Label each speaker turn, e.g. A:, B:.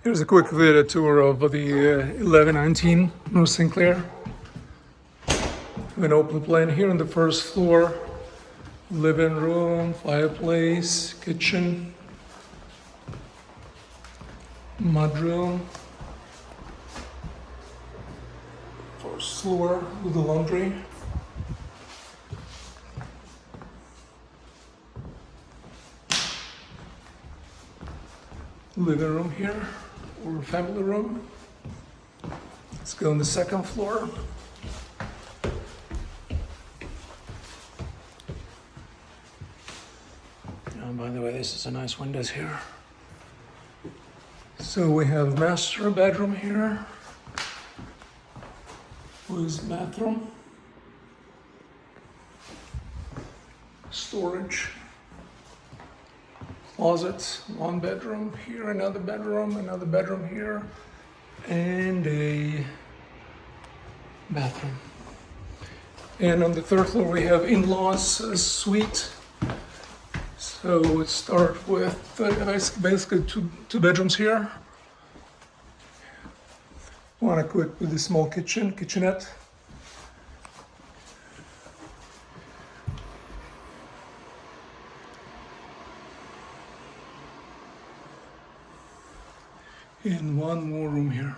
A: Here's a quick video tour of the 1119 North St. Clair. An open plan here on the first floor. Living room, fireplace, kitchen, mudroom. First floor with the laundry. Living room here, or family room. Let's go on the second floor. And by the way, this is a nice windows here. So we have master bedroom here. With bathroom. Storage. Closets, one bedroom here, another bedroom here, and a bathroom. And on the third floor we have in-laws suite. So we start with basically two bedrooms here. One equipped with a small kitchenette. And one more room here.